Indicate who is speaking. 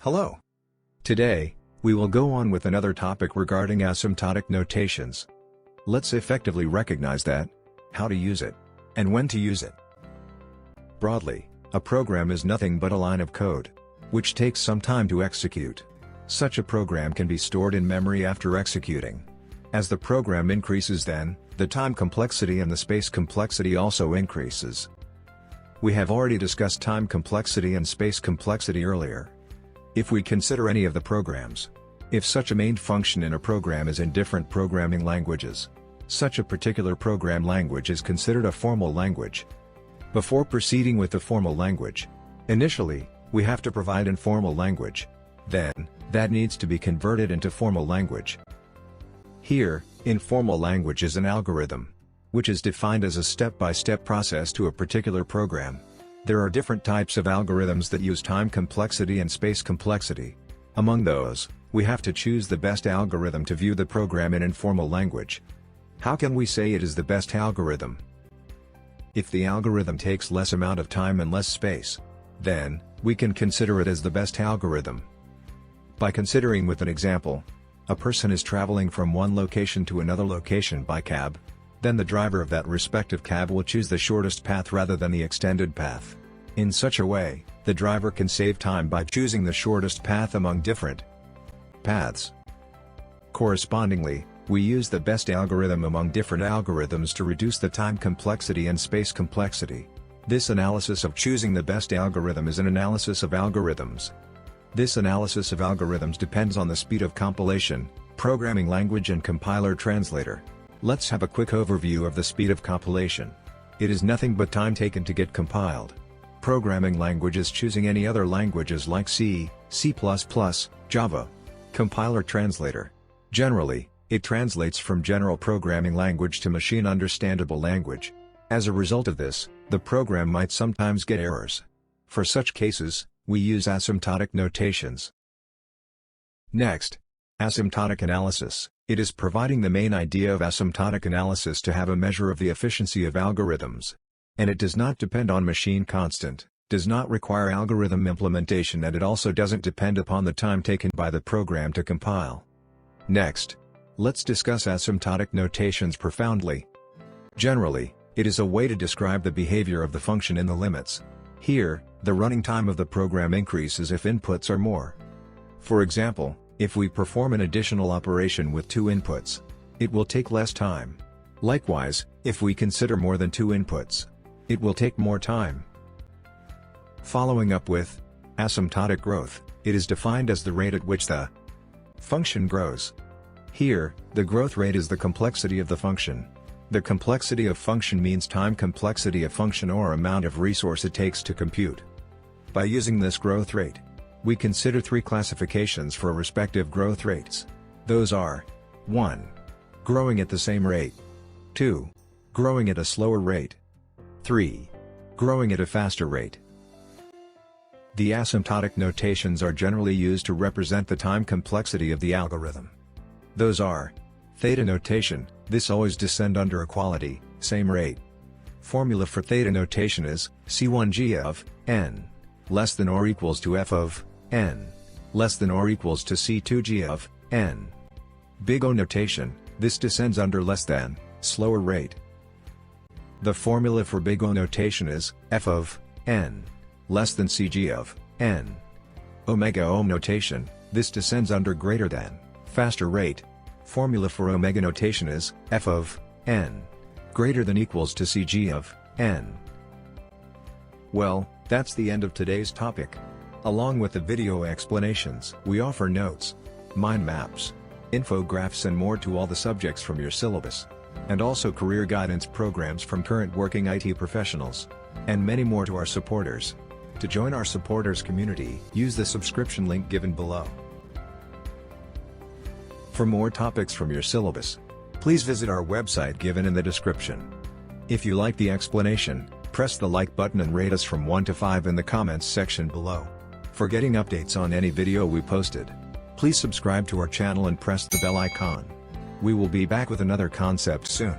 Speaker 1: Hello. Today, we will go on with another topic regarding asymptotic notations. Let's effectively recognize that, how to use it, and when to use it. Broadly, a program is nothing but a line of code, which takes some time to execute. Such a program can be stored in memory after executing. As the program increases then, the time complexity and the space complexity also increases. We have already discussed time complexity and space complexity earlier. If we consider any of the programs, if such a main function in a program is in different programming languages, such a particular program language is considered a formal language. Before proceeding with the formal language, initially, we have to provide informal language. Then, that needs to be converted into formal language. Here, informal language is an algorithm, which is defined as a step-by-step process to a particular program. There are different types of algorithms that use time complexity and space complexity. Among those, we have to choose the best algorithm to view the program in informal language. How can we say it is the best algorithm? If the algorithm takes less amount of time and less space, then, we can consider it as the best algorithm. By considering with an example, a person is traveling from one location to another location by cab, then the driver of that respective cab will choose the shortest path rather than the extended path. In such a way, the driver can save time by choosing the shortest path among different paths. Correspondingly, we use the best algorithm among different algorithms to reduce the time complexity and space complexity. This analysis of choosing the best algorithm is an analysis of algorithms. This analysis of algorithms depends on the speed of compilation, programming language and compiler-translator. Let's have a quick overview of the speed of compilation. It is nothing but time taken to get compiled. Programming language is choosing any other languages like C, C++, Java. Compiler-translator. Generally, it translates from general programming language to machine-understandable language. As a result of this, the program might sometimes get errors. For such cases, we use asymptotic notations. Next, asymptotic analysis. It is providing the main idea of asymptotic analysis to have a measure of the efficiency of algorithms. And it does not depend on machine constant, does not require algorithm implementation, and it also doesn't depend upon the time taken by the program to compile. Next, let's discuss asymptotic notations profoundly. Generally, it is a way to describe the behavior of the function in the limits. Here, the running time of the program increases if inputs are more. For example, if we perform an additional operation with 2 inputs, it will take less time. Likewise, if we consider more than 2 inputs, it will take more time. Following up with asymptotic growth, it is defined as the rate at which the function grows. Here, the growth rate is the complexity of the function. The complexity of function means time complexity of function or amount of resource it takes to compute. By using this growth rate, we consider 3 classifications for respective growth rates. Those are 1. Growing at the same rate. 2. Growing at a slower rate. 3. Growing at a faster rate. The asymptotic notations are generally used to represent the time complexity of the algorithm. Those are theta notation, this always descend under equality, same rate. Formula for theta notation is C1g of n less than or equals to f of n less than or equals to C2g of n. Big O notation, this descends under less than, slower rate. The formula for big O notation is f of n less than cg of n. Omega O notation, this descends under greater than, faster rate. Formula for omega notation is f of n greater than equals to cg of n. Well, that's the end of today's topic. Along with the video explanations, we offer notes, mind maps, infographics and more to all the subjects from your syllabus, and also career guidance programs from current working IT professionals, and many more to our supporters. To join our supporters community, use the subscription link given below. For more topics from your syllabus, please visit our website given in the description. If you like the explanation, press the like button and rate us from 1 to 5 in the comments section below. For getting updates on any video we posted, please subscribe to our channel and press the bell icon. We will be back with another concept soon.